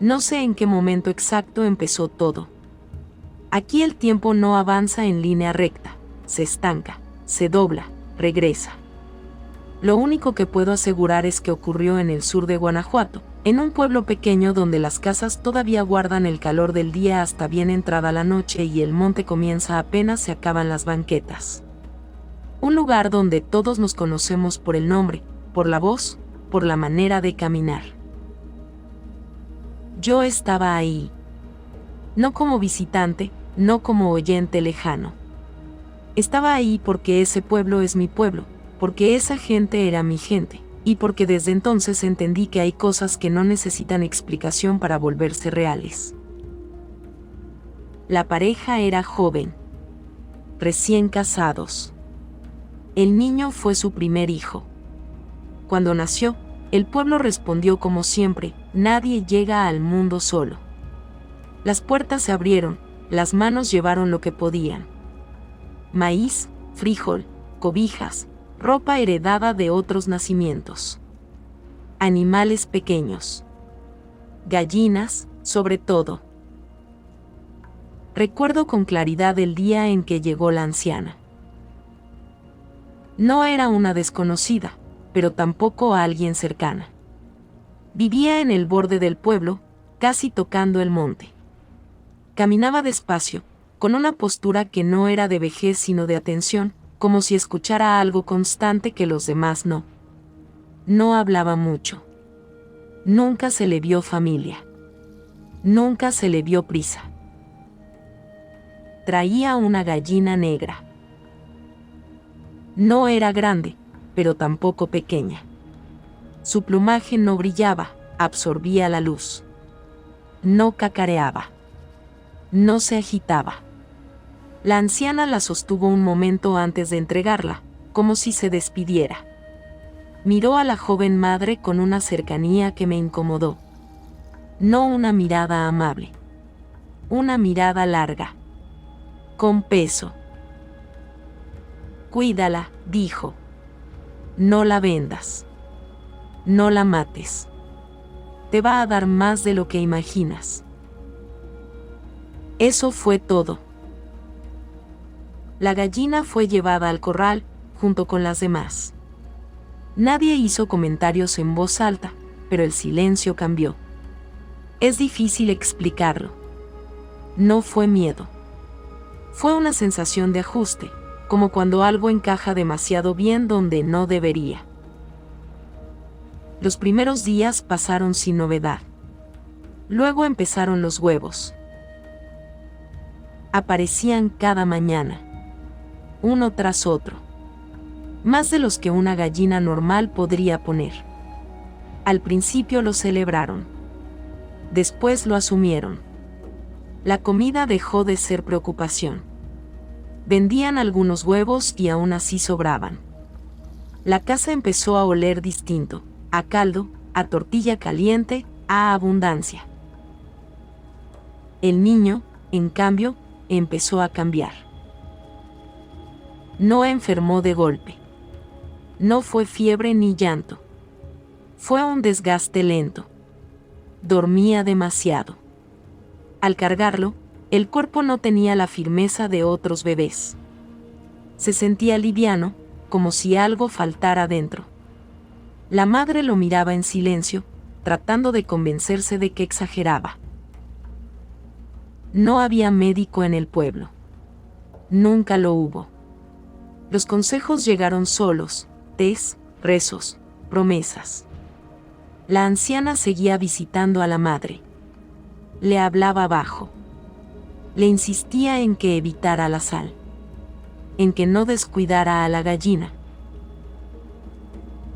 No sé en qué momento exacto empezó todo. Aquí el tiempo no avanza en línea recta, se estanca, se dobla, regresa. Lo único que puedo asegurar es que ocurrió en el sur de Guanajuato, en un pueblo pequeño donde las casas todavía guardan el calor del día hasta bien entrada la noche y el monte comienza apenas se acaban las banquetas. Un lugar donde todos nos conocemos por el nombre, por la voz, por la manera de caminar. Yo estaba ahí. No como visitante, no como oyente lejano. Estaba ahí porque ese pueblo es mi pueblo, porque esa gente era mi gente, y porque desde entonces entendí que hay cosas que no necesitan explicación para volverse reales. La pareja era joven, recién casados. El niño fue su primer hijo. Cuando nació, el pueblo respondió como siempre: nadie llega al mundo solo. Las puertas se abrieron, las manos llevaron lo que podían. Maíz, frijol, cobijas, ropa heredada de otros nacimientos. Animales pequeños. Gallinas, sobre todo. Recuerdo con claridad el día en que llegó la anciana. No era una desconocida, pero tampoco a alguien cercana. Vivía en el borde del pueblo, casi tocando el monte. Caminaba despacio, con una postura que no era de vejez sino de atención, como si escuchara algo constante que los demás no. No hablaba mucho. Nunca se le vio familia. Nunca se le vio prisa. Traía una gallina negra. No era grande, pero tampoco pequeña. Su plumaje no brillaba, absorbía la luz. No cacareaba. No se agitaba. La anciana la sostuvo un momento antes de entregarla, como si se despidiera. Miró a la joven madre con una cercanía que me incomodó. No una mirada amable. Una mirada larga. Con peso. Cuídala, dijo. No la vendas. No la mates. Te va a dar más de lo que imaginas. Eso fue todo. La gallina fue llevada al corral, junto con las demás. Nadie hizo comentarios en voz alta, pero el silencio cambió. Es difícil explicarlo. No fue miedo. Fue una sensación de ajuste, como cuando algo encaja demasiado bien donde no debería. Los primeros días pasaron sin novedad. Luego empezaron los huevos. Aparecían cada mañana. Uno tras otro. Más de los que una gallina normal podría poner. Al principio lo celebraron. Después lo asumieron. La comida dejó de ser preocupación. Vendían algunos huevos y aún así sobraban. La casa empezó a oler distinto, a caldo, a tortilla caliente, a abundancia. El niño, en cambio, empezó a cambiar. No enfermó de golpe. No fue fiebre ni llanto. Fue un desgaste lento. Dormía demasiado. Al cargarlo, el cuerpo no tenía la firmeza de otros bebés. Se sentía liviano, como si algo faltara dentro. La madre lo miraba en silencio, tratando de convencerse de que exageraba. No había médico en el pueblo. Nunca lo hubo. Los consejos llegaron solos, tés, rezos, promesas. La anciana seguía visitando a la madre. Le hablaba bajo. Le insistía en que evitara la sal. En que no descuidara a la gallina.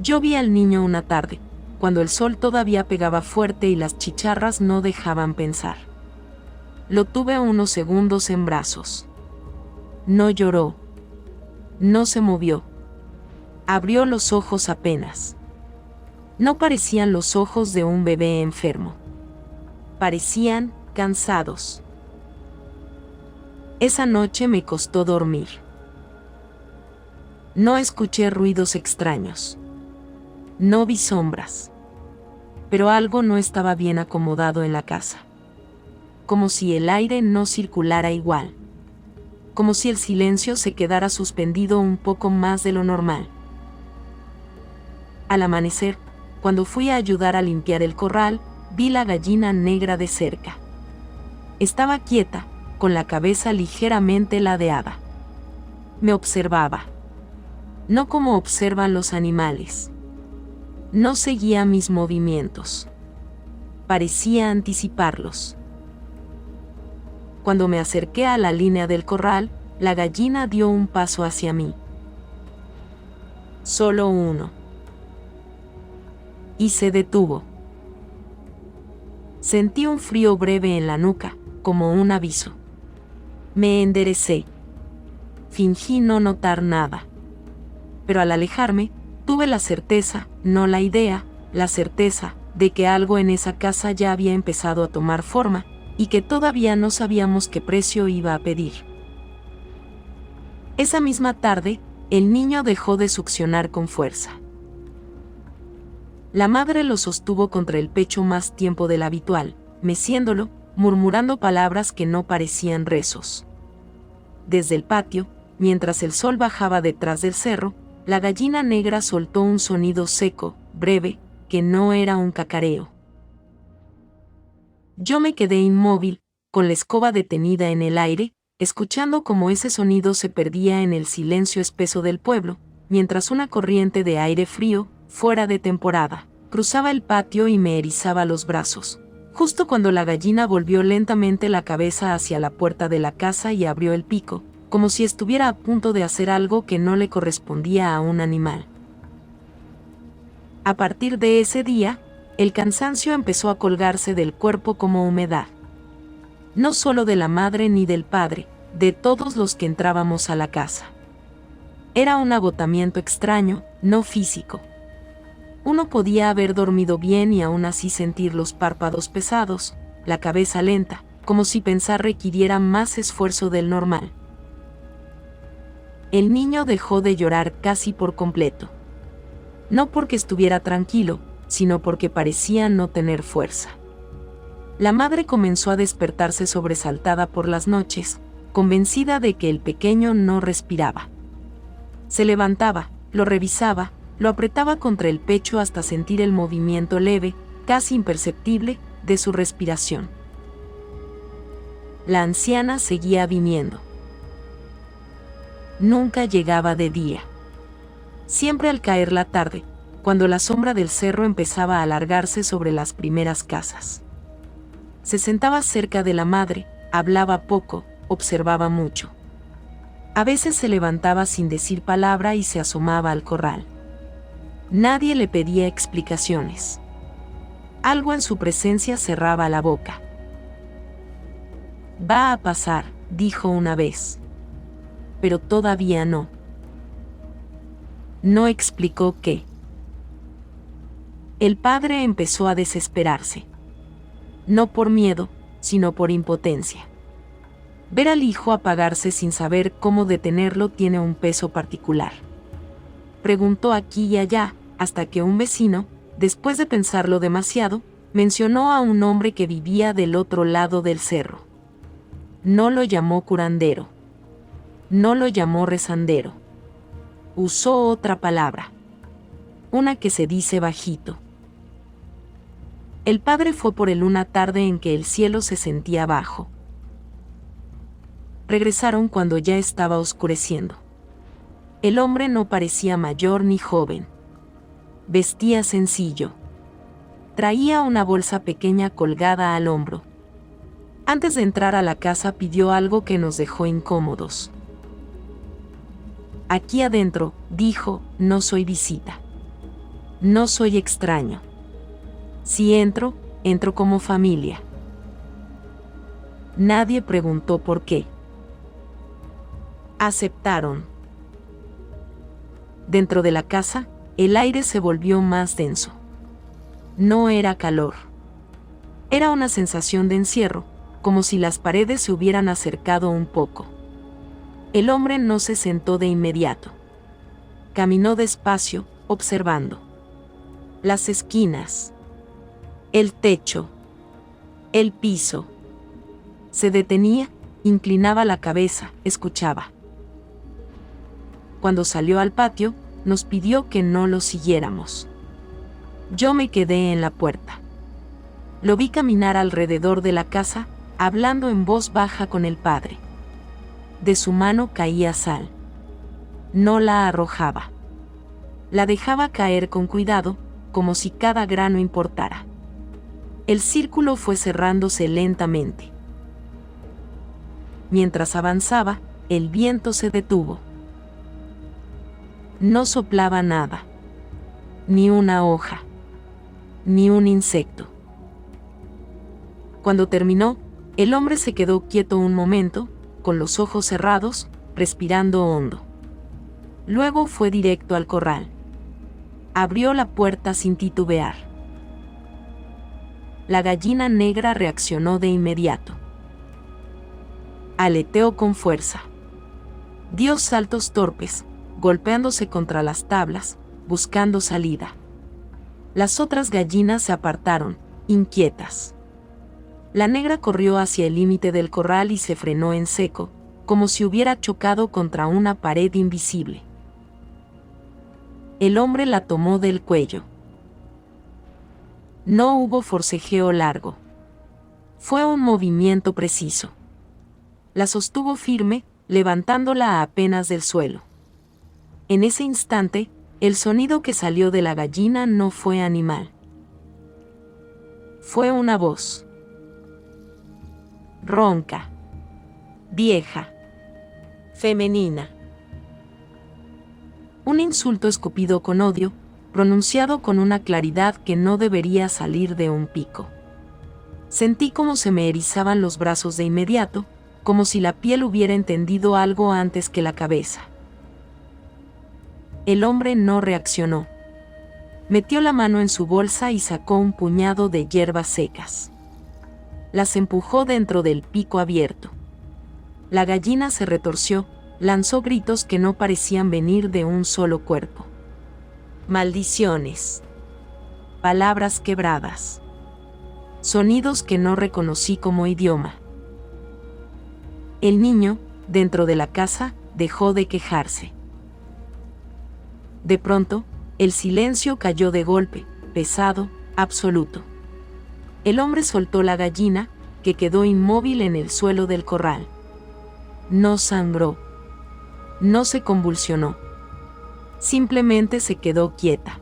Yo vi al niño una tarde, cuando el sol todavía pegaba fuerte y las chicharras no dejaban pensar. Lo tuve unos segundos en brazos. No lloró. No se movió. Abrió los ojos apenas. No parecían los ojos de un bebé enfermo. Parecían cansados. Esa noche me costó dormir. No escuché ruidos extraños. No vi sombras. pero algo no estaba bien acomodado en la casa. Como si el aire no circulara igual. Como si el silencio se quedara suspendido un poco más de lo normal. Al amanecer, cuando fui a ayudar a limpiar el corral, vi la gallina negra de cerca. Estaba quieta, con la cabeza ligeramente ladeada. Me observaba. No como observan los animales. No seguía mis movimientos. Parecía anticiparlos. Cuando me acerqué a la línea del corral, la gallina dio un paso hacia mí. Solo uno. Y se detuvo. Sentí un frío breve en la nuca, como un aviso. Me enderecé. Fingí no notar nada. Pero al alejarme, tuve la certeza, no la idea, la certeza, de que algo en esa casa ya había empezado a tomar forma, y que todavía no sabíamos qué precio iba a pedir. Esa misma tarde, el niño dejó de succionar con fuerza. La madre lo sostuvo contra el pecho más tiempo del habitual, meciéndolo, murmurando palabras que no parecían rezos. Desde el patio, mientras el sol bajaba detrás del cerro, la gallina negra soltó un sonido seco, breve, que no era un cacareo. Yo me quedé inmóvil, con la escoba detenida en el aire, escuchando cómo ese sonido se perdía en el silencio espeso del pueblo, mientras una corriente de aire frío, fuera de temporada, cruzaba el patio y me erizaba los brazos. Justo cuando la gallina volvió lentamente la cabeza hacia la puerta de la casa y abrió el pico, como si estuviera a punto de hacer algo que no le correspondía a un animal. A partir de ese día, el cansancio empezó a colgarse del cuerpo como humedad. No solo de la madre ni del padre, de todos los que entrábamos a la casa. Era un agotamiento extraño, no físico. Uno podía haber dormido bien y aún así sentir los párpados pesados, la cabeza lenta, como si pensar requiriera más esfuerzo del normal. El niño dejó de llorar casi por completo. No porque estuviera tranquilo, sino porque parecía no tener fuerza. La madre comenzó a despertarse sobresaltada por las noches, convencida de que el pequeño no respiraba. Se levantaba, lo revisaba, lo apretaba contra el pecho hasta sentir el movimiento leve, casi imperceptible, de su respiración. La anciana seguía viniendo. Nunca llegaba de día. Siempre al caer la tarde, cuando la sombra del cerro empezaba a alargarse sobre las primeras casas. Se sentaba cerca de la madre, hablaba poco, observaba mucho. A veces se levantaba sin decir palabra y se asomaba al corral. Nadie le pedía explicaciones. Algo en su presencia cerraba la boca. «Va a pasar», dijo una vez. Pero todavía no. No explicó qué. El padre empezó a desesperarse. No por miedo, sino por impotencia. Ver al hijo apagarse sin saber cómo detenerlo tiene un peso particular. Preguntó aquí y allá, hasta que un vecino, después de pensarlo demasiado, mencionó a un hombre que vivía del otro lado del cerro. No lo llamó curandero. No lo llamó rezandero. Usó otra palabra. Una que se dice bajito. El padre fue por él una tarde en que el cielo se sentía bajo. Regresaron cuando ya estaba oscureciendo. El hombre no parecía mayor ni joven. Vestía sencillo. Traía una bolsa pequeña colgada al hombro. Antes de entrar a la casa pidió algo que nos dejó incómodos. Aquí adentro, dijo, no soy visita. No soy extraño. Si entro, entro como familia. Nadie preguntó por qué. Aceptaron. Dentro de la casa, el aire se volvió más denso. No era calor. Era una sensación de encierro, como si las paredes se hubieran acercado un poco. El hombre no se sentó de inmediato. Caminó despacio, observando. Las esquinas. El techo, el piso. Se detenía, inclinaba la cabeza, escuchaba. Cuando salió al patio, nos pidió que no lo siguiéramos. Yo me quedé en la puerta. Lo vi caminar alrededor de la casa, hablando en voz baja con el padre. De su mano caía sal. No la arrojaba. La dejaba caer con cuidado, como si cada grano importara. El círculo fue cerrándose lentamente. Mientras avanzaba, el viento se detuvo. No soplaba nada. Ni una hoja. Ni un insecto. Cuando terminó, el hombre se quedó quieto un momento, con los ojos cerrados, respirando hondo. Luego fue directo al corral. Abrió la puerta sin titubear. La gallina negra reaccionó de inmediato. Aleteó con fuerza. Dio saltos torpes, golpeándose contra las tablas, buscando salida. Las otras gallinas se apartaron, inquietas. La negra corrió hacia el límite del corral y se frenó en seco, como si hubiera chocado contra una pared invisible. El hombre la tomó del cuello. No hubo forcejeo largo. Fue un movimiento preciso. La sostuvo firme, levantándola apenas del suelo. En ese instante, el sonido que salió de la gallina no fue animal. Fue una voz. Ronca. Vieja. Femenina. Un insulto escupido con odio, pronunciado con una claridad que no debería salir de un pico. Sentí como se me erizaban los brazos de inmediato, como si la piel hubiera entendido algo antes que la cabeza. El hombre no reaccionó. Metió la mano en su bolsa y sacó un puñado de hierbas secas. Las empujó dentro del pico abierto. La gallina se retorció, lanzó gritos que no parecían venir de un solo cuerpo. Maldiciones. Palabras quebradas. Sonidos que no reconocí como idioma. El niño, dentro de la casa, dejó de quejarse. De pronto, el silencio cayó de golpe, pesado, absoluto. El hombre soltó la gallina, que quedó inmóvil en el suelo del corral. No sangró. No se convulsionó. Simplemente se quedó quieta.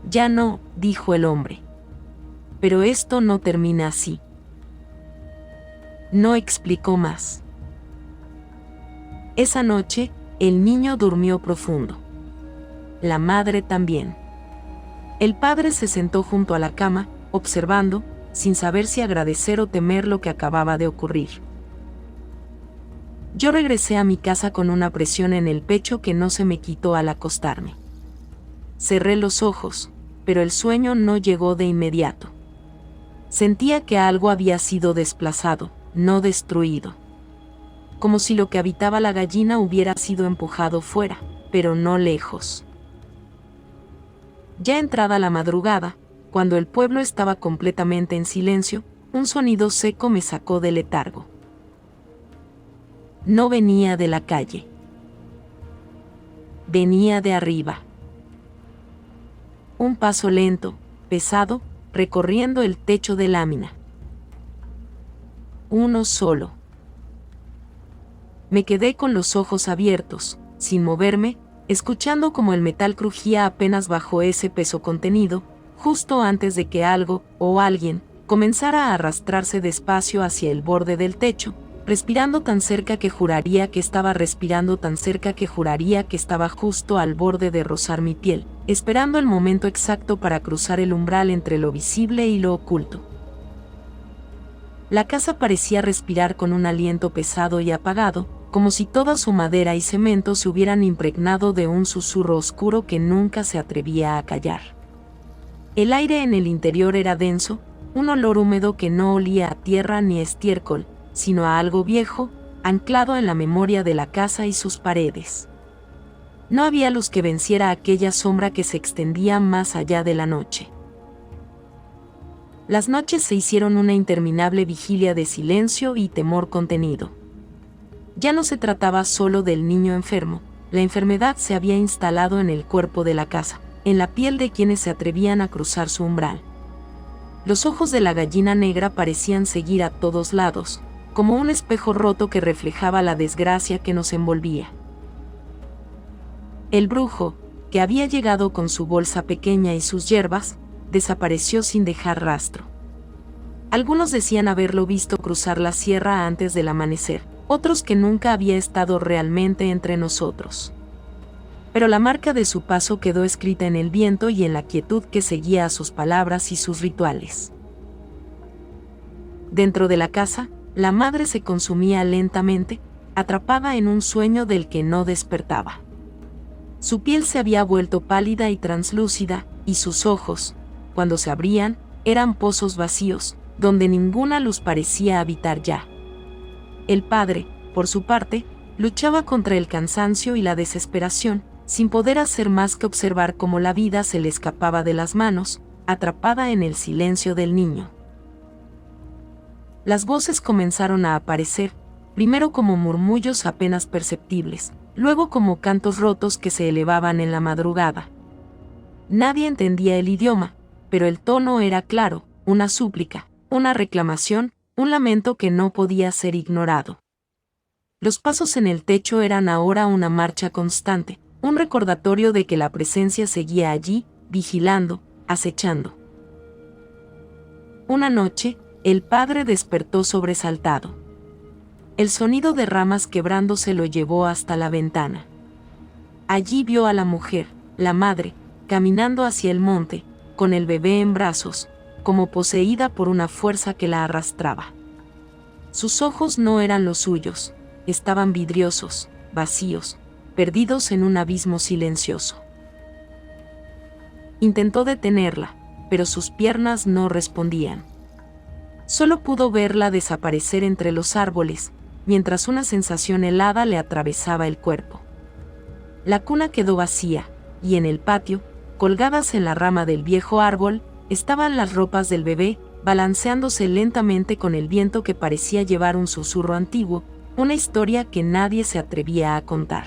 Ya no, dijo el hombre. Pero esto no termina así. No explicó más. Esa noche, el niño durmió profundo. La madre también. El padre se sentó junto a la cama, observando, sin saber si agradecer o temer lo que acababa de ocurrir. Yo regresé a mi casa con una presión en el pecho que no se me quitó al acostarme. Cerré los ojos, pero el sueño no llegó de inmediato. Sentía que algo había sido desplazado, no destruido. Como si lo que habitaba la gallina hubiera sido empujado fuera, pero no lejos. Ya entrada la madrugada, cuando el pueblo estaba completamente en silencio, un sonido seco me sacó del letargo. No venía de la calle. Venía de arriba. Un paso lento, pesado, recorriendo el techo de lámina. Uno solo. Me quedé con los ojos abiertos, sin moverme, escuchando cómo el metal crujía apenas bajo ese peso contenido, justo antes de que algo, o alguien, comenzara a arrastrarse despacio hacia el borde del techo, respirando tan cerca que juraría que estaba respirando tan cerca que juraría que estaba justo al borde de rozar mi piel, esperando el momento exacto para cruzar el umbral entre lo visible y lo oculto. La casa parecía respirar con un aliento pesado y apagado, como si toda su madera y cemento se hubieran impregnado de un susurro oscuro que nunca se atrevía a callar. El aire en el interior era denso, un olor húmedo que no olía a tierra ni estiércol, sino a algo viejo, anclado en la memoria de la casa y sus paredes. No había luz que venciera aquella sombra que se extendía más allá de la noche. Las noches se hicieron una interminable vigilia de silencio y temor contenido. Ya no se trataba solo del niño enfermo, la enfermedad se había instalado en el cuerpo de la casa, en la piel de quienes se atrevían a cruzar su umbral. Los ojos de la gallina negra parecían seguir a todos lados, como un espejo roto que reflejaba la desgracia que nos envolvía. El brujo, que había llegado con su bolsa pequeña y sus hierbas, desapareció sin dejar rastro. Algunos decían haberlo visto cruzar la sierra antes del amanecer, otros que nunca había estado realmente entre nosotros. Pero la marca de su paso quedó escrita en el viento y en la quietud que seguía a sus palabras y sus rituales. Dentro de la casa, la madre se consumía lentamente, atrapada en un sueño del que no despertaba. Su piel se había vuelto pálida y translúcida, y sus ojos, cuando se abrían, eran pozos vacíos, donde ninguna luz parecía habitar ya. El padre, por su parte, luchaba contra el cansancio y la desesperación, sin poder hacer más que observar cómo la vida se le escapaba de las manos, atrapada en el silencio del niño. Las voces comenzaron a aparecer, primero como murmullos apenas perceptibles, luego como cantos rotos que se elevaban en la madrugada. Nadie entendía el idioma, pero el tono era claro, una súplica, una reclamación, un lamento que no podía ser ignorado. Los pasos en el techo eran ahora una marcha constante, un recordatorio de que la presencia seguía allí, vigilando, acechando. Una noche, el padre despertó sobresaltado. El sonido de ramas quebrándose lo llevó hasta la ventana. Allí vio a la mujer, la madre, caminando hacia el monte, con el bebé en brazos, como poseída por una fuerza que la arrastraba. Sus ojos no eran los suyos, estaban vidriosos, vacíos, perdidos en un abismo silencioso. Intentó detenerla, pero sus piernas no respondían. Solo pudo verla desaparecer entre los árboles, mientras una sensación helada le atravesaba el cuerpo. La cuna quedó vacía, y en el patio, colgadas en la rama del viejo árbol, estaban las ropas del bebé, balanceándose lentamente con el viento que parecía llevar un susurro antiguo, una historia que nadie se atrevía a contar.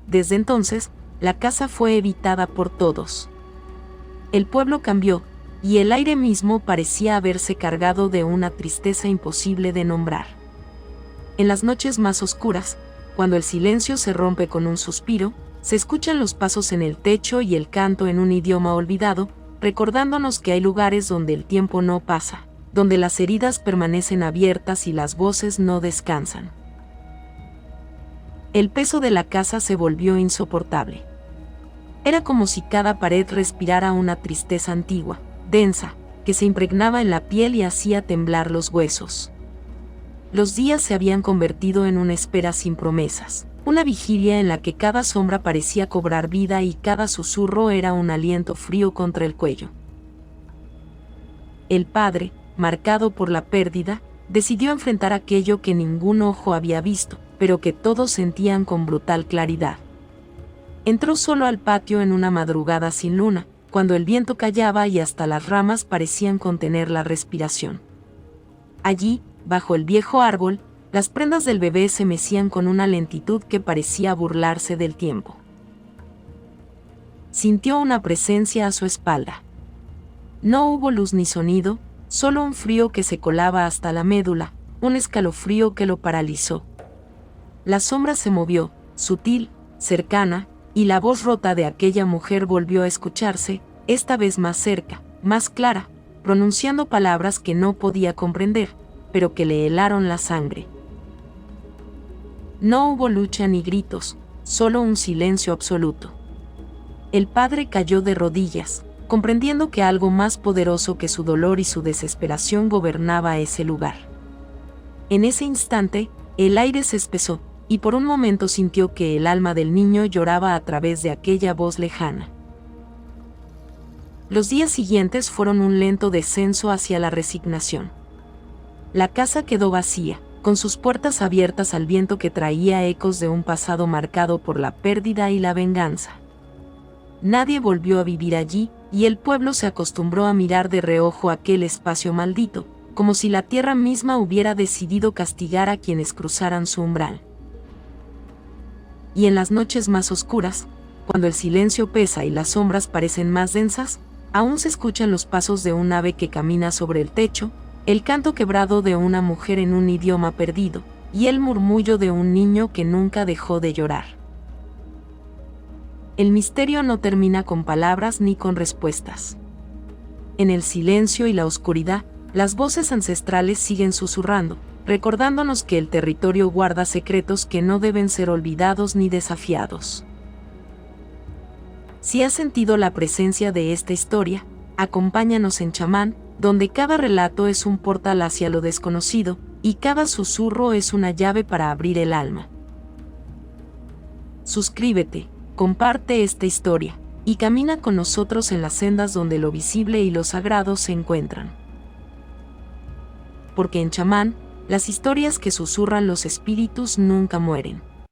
Desde entonces, la casa fue evitada por todos. El pueblo cambió, y el aire mismo parecía haberse cargado de una tristeza imposible de nombrar. En las noches más oscuras, cuando el silencio se rompe con un suspiro, se escuchan los pasos en el techo y el canto en un idioma olvidado, recordándonos que hay lugares donde el tiempo no pasa, donde las heridas permanecen abiertas y las voces no descansan. El peso de la casa se volvió insoportable. Era como si cada pared respirara una tristeza antigua, densa, que se impregnaba en la piel y hacía temblar los huesos. Los días se habían convertido en una espera sin promesas, una vigilia en la que cada sombra parecía cobrar vida y cada susurro era un aliento frío contra el cuello. El padre, marcado por la pérdida, decidió enfrentar aquello que ningún ojo había visto, pero que todos sentían con brutal claridad. Entró solo al patio en una madrugada sin luna, cuando el viento callaba y hasta las ramas parecían contener la respiración. Allí, bajo el viejo árbol, las prendas del bebé se mecían con una lentitud que parecía burlarse del tiempo. Sintió una presencia a su espalda. No hubo luz ni sonido, solo un frío que se colaba hasta la médula, un escalofrío que lo paralizó. La sombra se movió, sutil, cercana, y la voz rota de aquella mujer volvió a escucharse, esta vez más cerca, más clara, pronunciando palabras que no podía comprender, pero que le helaron la sangre. No hubo lucha ni gritos, solo un silencio absoluto. El padre cayó de rodillas, comprendiendo que algo más poderoso que su dolor y su desesperación gobernaba ese lugar. En ese instante, el aire se espesó, y por un momento sintió que el alma del niño lloraba a través de aquella voz lejana. Los días siguientes fueron un lento descenso hacia la resignación. La casa quedó vacía, con sus puertas abiertas al viento que traía ecos de un pasado marcado por la pérdida y la venganza. nadie volvió a vivir allí, y el pueblo se acostumbró a mirar de reojo aquel espacio maldito, como si la tierra misma hubiera decidido castigar a quienes cruzaran su umbral. Y en las noches más oscuras, cuando el silencio pesa y las sombras parecen más densas, aún se escuchan los pasos de un ave que camina sobre el techo, el canto quebrado de una mujer en un idioma perdido, y el murmullo de un niño que nunca dejó de llorar. El misterio no termina con palabras ni con respuestas. En el silencio y la oscuridad, las voces ancestrales siguen susurrando, recordándonos que el territorio guarda secretos que no deben ser olvidados ni desafiados. Si has sentido la presencia de esta historia, acompáñanos en Chamán, donde cada relato es un portal hacia lo desconocido, y cada susurro es una llave para abrir el alma. Suscríbete, comparte esta historia, y camina con nosotros en las sendas donde lo visible y lo sagrado se encuentran. Porque en Chamán, las historias que susurran los espíritus nunca mueren.